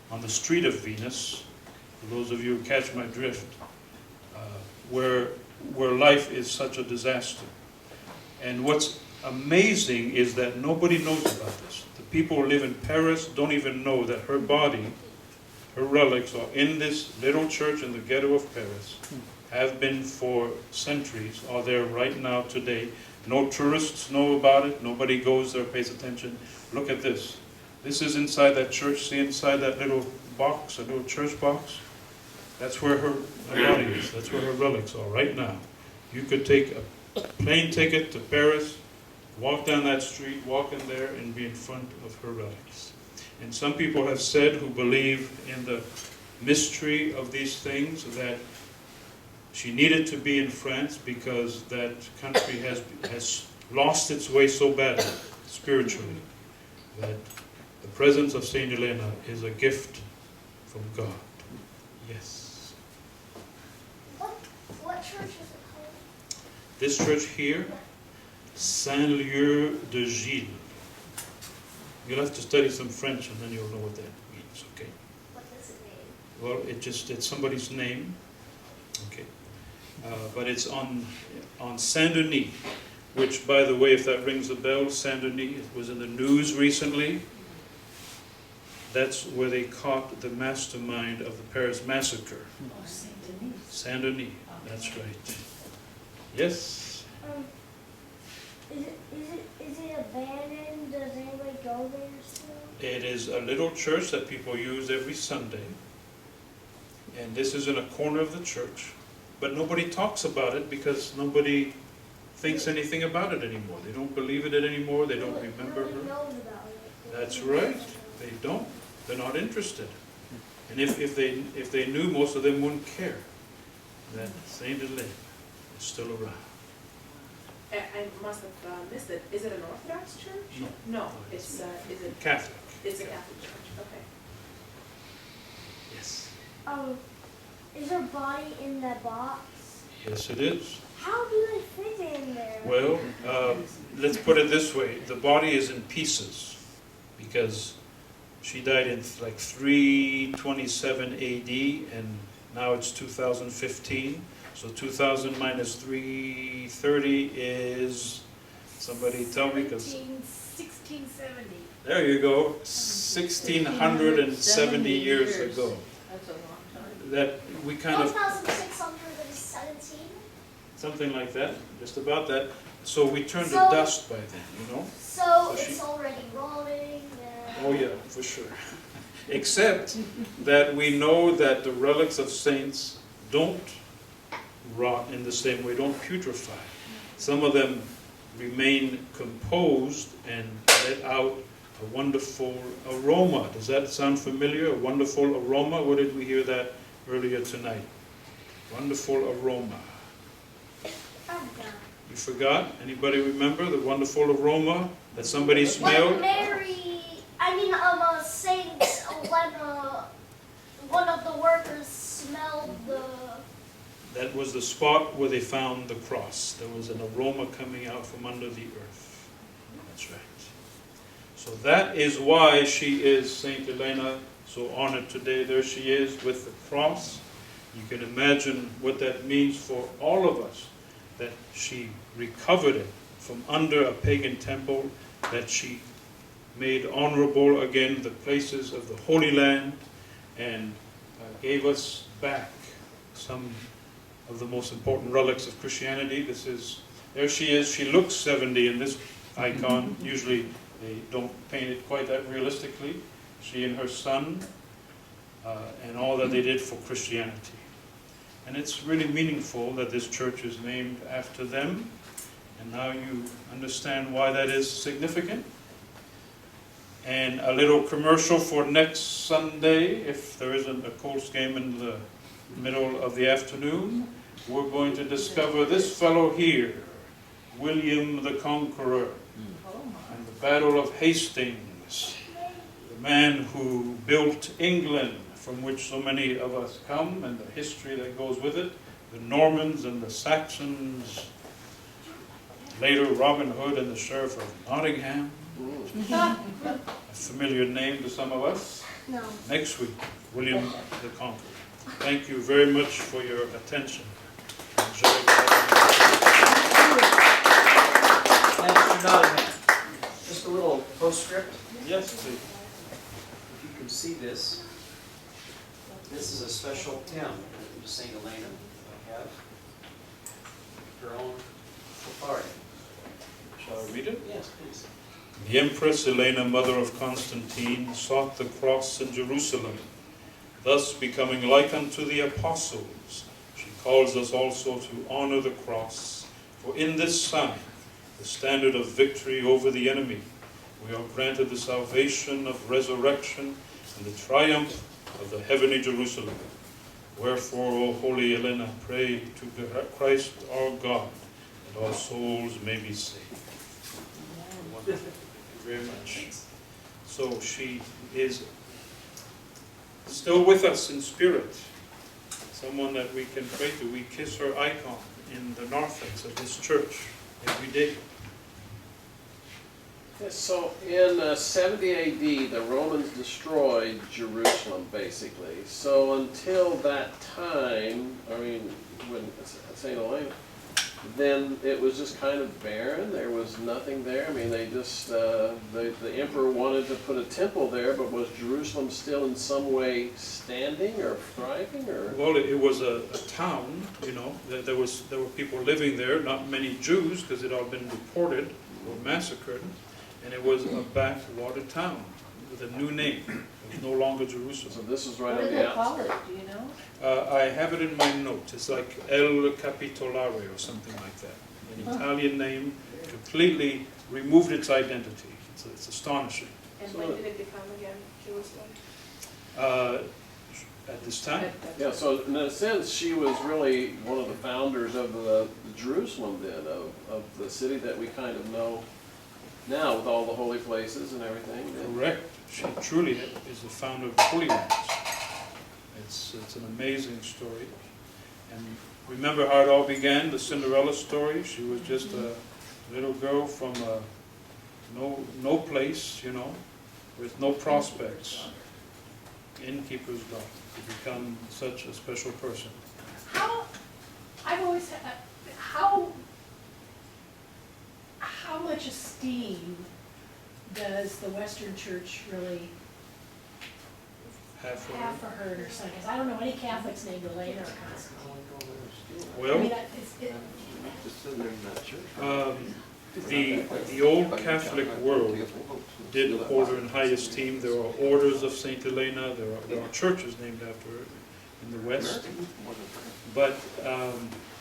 on the street of Venus, for those of you who catch my drift, where life is such a disaster. And what's amazing is that nobody knows about this. The people who live in Paris don't even know that her body, her relics, are in this little church in the ghetto of Paris, have been for centuries, are there right now today. No tourists know about it, nobody goes there, pays attention. Look at this. This is inside that church. See inside that little box, a little church box? That's where her body is. That's where her relics are right now. You could take a plane ticket to Paris, walk down that street, walk in there, and be in front of her relics. And some people have said, who believe in the mystery of these things, that she needed to be in France because that country has lost its way so badly, spiritually, that the presence of Saint Helena is a gift from God. Yes. What church is it called? This church here, Saint-Lieu de Gilles. You'll have to study some French and then you'll know what that means, okay? What does it mean? Well, it's somebody's name, okay? But it's on Saint-Denis, which, by the way, if that rings a bell, Saint-Denis, it was in the news recently. That's where they caught the mastermind of the Paris massacre. Oh, Saint-Denis. Saint-Denis, that's right. Yes? Is it abandoned? Does anybody go there still? It is a little church that people use every Sunday. And this is in a corner of the church. But nobody talks about it because nobody thinks anything about it anymore. They don't believe in it anymore. They don't remember Nobody her. knows about it. That's right. They don't. They're not interested. And if they knew, most of them wouldn't care that Saint Helena is still around. I must have missed it. Is it an Orthodox church? No. It's is it Catholic. It's a Catholic church. Okay. Yes. Is her body in that box? Yes, it is. How do they fit in there? Well, let's put it this way. The body is in pieces because she died in like 327 AD and now it's 2015. So 2000 minus 330 is, somebody tell me, because 1670. there you go, 1670 years ago. That's a long time. that we kind of, 1,617. something like that, just about that. So we turned to So- dust by then, you know? So So she- it's already rotting. Oh yeah, for sure. Except that we know that the relics of saints don't rot in the same way, don't putrefy. Some of them remain composed and let out a wonderful aroma. Does that sound familiar? A wonderful aroma? Where did we hear that earlier tonight? Wonderful aroma. I'm done. You forgot? Anybody remember the wonderful aroma that somebody When smelled? Saints, when one of the workers smelled the. That was the spot where they found the cross. There was an aroma coming out from under the earth. That's right. So that is why she is, Saint Helena, so honored today. There she is with the cross. You can imagine what that means for all of us, that she recovered it from under a pagan temple, that she made honorable again the places of the Holy Land, and gave us back some of the most important relics of Christianity. There she is. She looks 70 in this icon. Usually they don't paint it quite that realistically. She and her son, and all that they did for Christianity. And it's really meaningful that this church is named after them. And now you understand why that is significant. And a little commercial for next Sunday, if there isn't a Colts game in the middle of the afternoon. We're going to discover this fellow here, William the Conqueror, and the Battle of Hastings, the man who built England, from which so many of us come, and the history that goes with it, the Normans and the Saxons, later Robin Hood and the Sheriff of Nottingham, a familiar name to some of us. No. Next week, William the Conqueror. Thank you very much for your attention. Enjoy. Thanks, Mr. Nottingham. Just a little postscript. Yes, please. If you can see this, this is a special hymn to St. Helena that I have. Her own authority. Shall I read it? Yes, please. The Empress Elena, mother of Constantine, sought the cross in Jerusalem, thus becoming like unto the apostles. She calls us also to honor the cross, for in this sign, the standard of victory over the enemy, we are granted the salvation of resurrection and the triumph of the heavenly Jerusalem. Wherefore, O holy Helena, pray to Christ our God, that all souls may be saved. Wonderful. Thank you very much. So she is still with us in spirit, someone that we can pray to. We kiss her icon in the narthex of this church every day. Yes, so in 70 AD, the Romans destroyed Jerusalem, basically. So until that time, I mean, when St. Helena, then it was just kind of barren. There was nothing there. I mean, they just, the emperor wanted to put a temple there, but was Jerusalem still in some way standing or thriving? Or? Well, it was a town, you know. There were people living there, not many Jews, because it had all been deported or massacred. And it was a backwater town with a new name. It was no longer Jerusalem. So this is right What on do the they call outskirts. it, do you know? I have it in my notes. It's like El Capitolare or something like that. An Italian name, completely removed its identity. It's astonishing. And when did it become again Jerusalem? At this time? Yeah, so in a sense, she was really one of the founders of the Jerusalem then, of the city that we kind of know now with all the holy places and everything. Correct. She truly is the founder of the Holy Lands. It's an amazing story. And remember how it all began, the Cinderella story? She was just a little girl from no place, you know, with no prospects. Innkeeper's daughter to become such a special person. I've always had, how much esteem does the Western Church really Half for half for her. her and her son, because I don't know any Catholics named Elena or Constantine. I Well, mean, the old Catholic world did hold her in high esteem. There are orders of Saint Helena. There are churches named after her in the West. But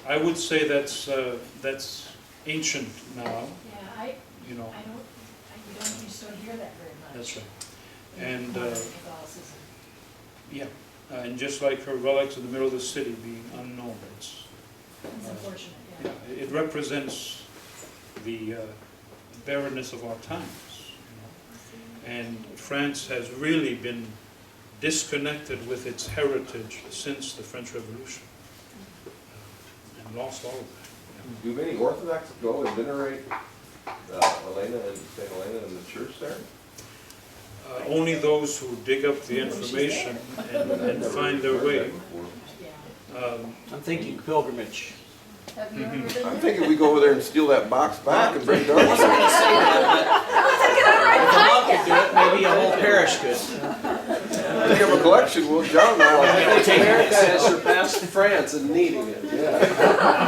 I would say that's ancient now. yeah, You know, you just don't hear that very much. that's right. And Catholicism. yeah, and just like her relics in the middle of the city being unknown, It's unfortunate, yeah. yeah, it represents the barrenness of our times. You know? And France has really been disconnected with its heritage since the French Revolution and lost all of that. Do many Orthodox go and venerate Elena and St. Helena in the church there? Only those who dig up the information and find their way. I'm thinking pilgrimage. Have you ever been there? I'm thinking we go over there and steal that box back and bring it I wasn't down. gonna say that, but if a monk could do it, maybe a whole parish could. They have a collection, well, John and I will take America has surpassed France in needing it. Yeah.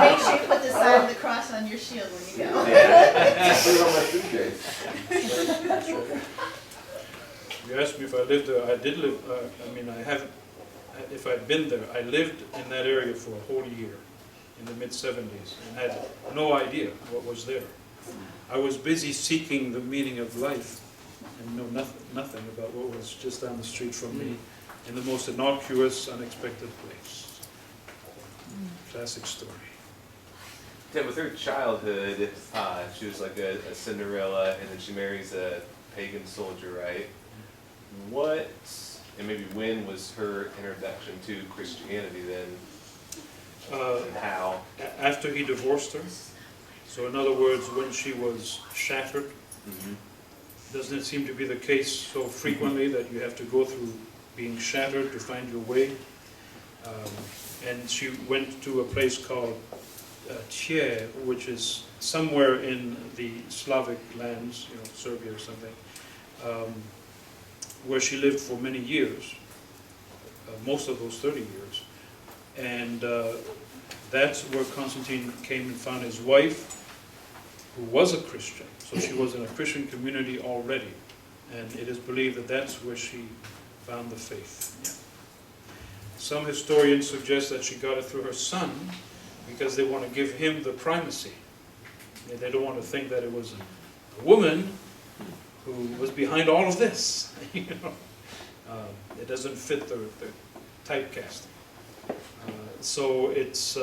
Make sure you put the sign of the cross on your shield when you go. Put it on my suitcase. You asked me if I lived there. I did live, I mean, I haven't, if I'd been there, I lived in that area for a whole year in the mid-70s and had no idea what was there. I was busy seeking the meaning of life and know nothing about what was just down the street from me in the most innocuous, unexpected place. Classic story. Yeah, with her childhood, she was like a Cinderella, and then she marries a pagan soldier, right? What, and maybe when was her introduction to Christianity then? And how? After he divorced her. So in other words, when she was shattered. Doesn't it seem to be the case so frequently that you have to go through being shattered to find your way? And she went to a place called Thiers, which is somewhere in the Slavic lands, you know, Serbia or something, where she lived for many years, most of those 30 years. And that's where Constantine came and found his wife, who was a Christian. So she was in a Christian community already. And it is believed that that's where she found the faith. Yeah. Some historians suggest that she got it through her son because they want to give him the primacy. They don't want to think that it was a woman who was behind all of this. You know, it doesn't fit the typecasting. So it's,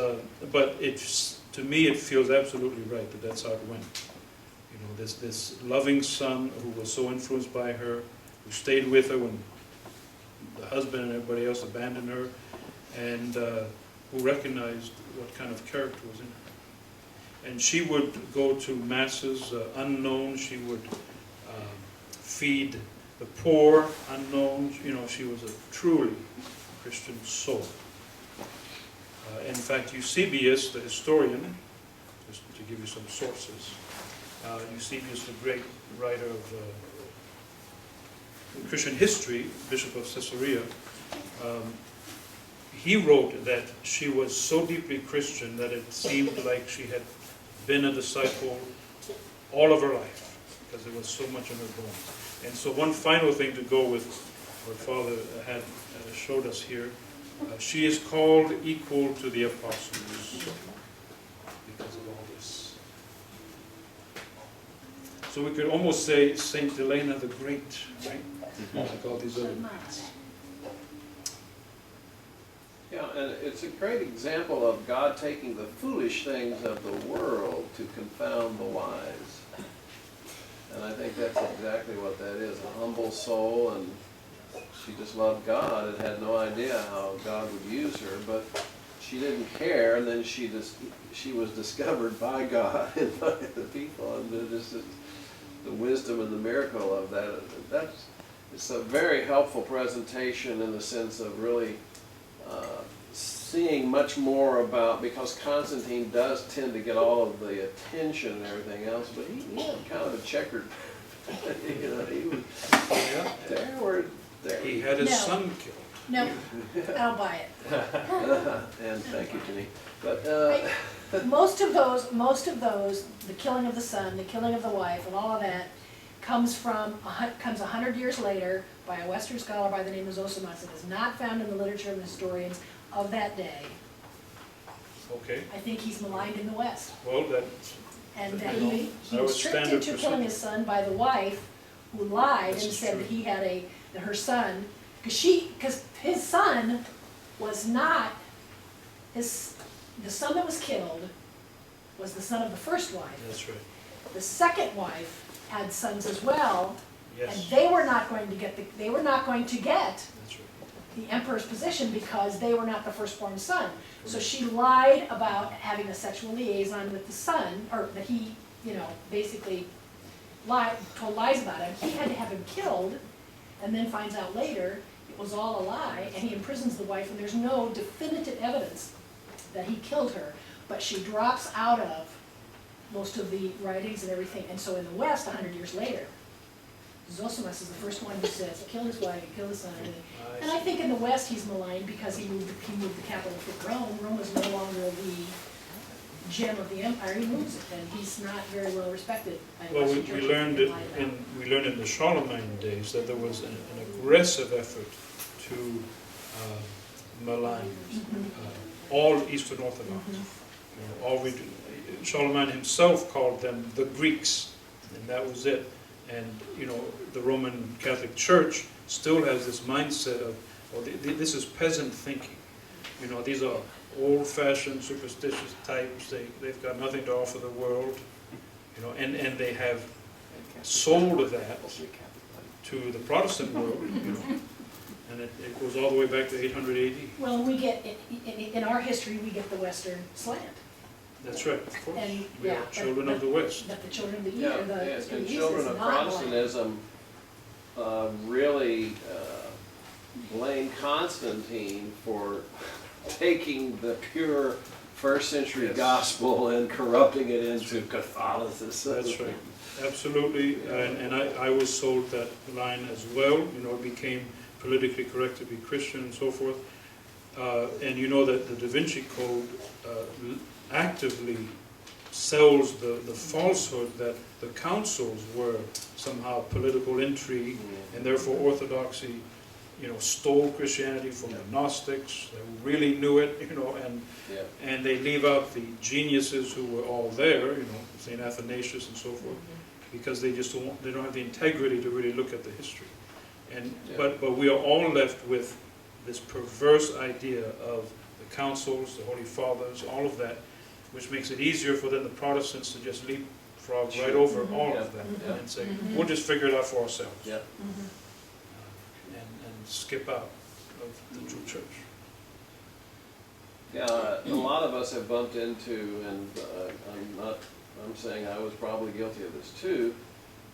but it's, to me, it feels absolutely right that that's how it went. You know, this loving son who was so influenced by her, who stayed with her when the husband and everybody else abandoned her, and who recognized what kind of character was in her. And she would go to masses unknown. She would feed the poor unknown. You know, she was a truly Christian soul. In fact, Eusebius, the historian, just to give you some sources, Eusebius, the great writer of Christian history, Bishop of Caesarea, he wrote that she was so deeply Christian that it seemed like she had been a disciple all of her life, because there was so much in her bones. And so one final thing to go with what Father had showed us here, she is called equal to the apostles because of all this. So we could almost say Saint Helena the Great, right? Like all these other knights. Yeah, and it's a great example of God taking the foolish things of the world to confound the wise. And I think that's exactly what that is, a humble soul, and she just loved God and had no idea how God would use her, but she didn't care, and then she was discovered by God and by the people, and just the wisdom and the miracle of that. It's a very helpful presentation in the sense of really seeing much more about, because Constantine does tend to get all of the attention and everything else, but he had kind of a checkered, you know, there were There. He had his No. son killed. No, I'll buy it. And thank you, Jenny. But, Most of those, the killing of the son, the killing of the wife, and all of that comes 100 years later by a Western scholar by the name of Zosimos. It is not found in the literature of the historians of that day. Okay, I think he's maligned in the West. well, that's, And I that know. he I was would tricked stand into up for killing his son by the wife who lied This and is said true. that he had that her son, because his son was not, the son that was killed was the son of the first wife. that's right, The second wife had sons as well, and yes, they were not going to get that's right. the emperor's position because they were not the firstborn son. So she lied about having a sexual liaison with the son, or that he, basically told lies about him. He had to have him killed, and then finds out later it was all a lie, and he imprisons the wife, and there's no definitive evidence that he killed her, but she drops out of most of the writings and everything. And so in the West, 100 years later, Zosimos is the first one who says, he killed his wife, he killed his son, and everything. And I think in the West he's maligned because he moved the capital to Rome. Rome is no longer the gem of the empire. He moves it, and he's not very well respected. by Well, Western we churches. learned in the Charlemagne days that there was an aggressive effort to malign all Eastern Orthodox. Charlemagne himself called them the Greeks, and that was it. And the Roman Catholic Church still has this mindset of, well, this is peasant thinking. These are old-fashioned, superstitious types. They've got nothing to offer the world. And they have sold that to the Protestant world. And it goes all the way back to 800 AD. Well, we get, in our history, we get the Western slant. That's right, of course. And, We are children of the West. But the children of the East, yeah, or the yes, and East children is of not maligned. Protestantism really blame Constantine for taking the pure first century Yes. gospel and corrupting it into Catholicism. That's right, absolutely. And I was sold that line as well. It became politically correct to be Christian and so forth. And you know that the Da Vinci Code actively sells the falsehood that the councils were somehow political intrigue, and therefore orthodoxy, stole Christianity from the Gnostics. They really knew it, and they leave out the geniuses who were all there, St. Athanasius and so forth, because they don't have the integrity to really look at the history. And but we are all left with this perverse idea of the councils, the Holy Fathers, all of that, which makes it easier for then the Protestants to just leapfrog right over all of that and say, we'll just figure it out for ourselves. Yep. And skip out of the true church. Yeah, a lot of us have bumped into, and I'm saying I was probably guilty of this too,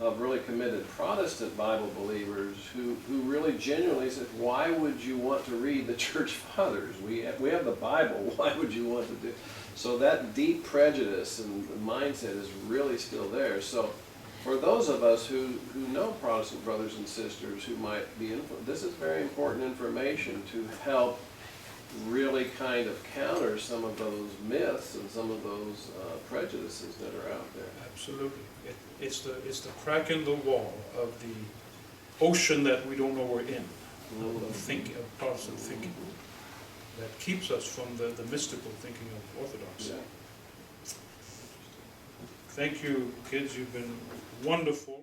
of really committed Protestant Bible believers who really genuinely said, why would you want to read the Church Fathers? We have the Bible, why would you want to do? So that deep prejudice and mindset is really still there. So for those of us who know Protestant brothers and sisters who might be influenced, this is very important information to help really kind of counter some of those myths and some of those prejudices that are out there. Absolutely. It's the crack in the wall of the ocean that we don't know we're in, of Protestant thinking, that keeps us from the mystical thinking of Orthodoxy. Yeah. Thank you, kids. You've been wonderful.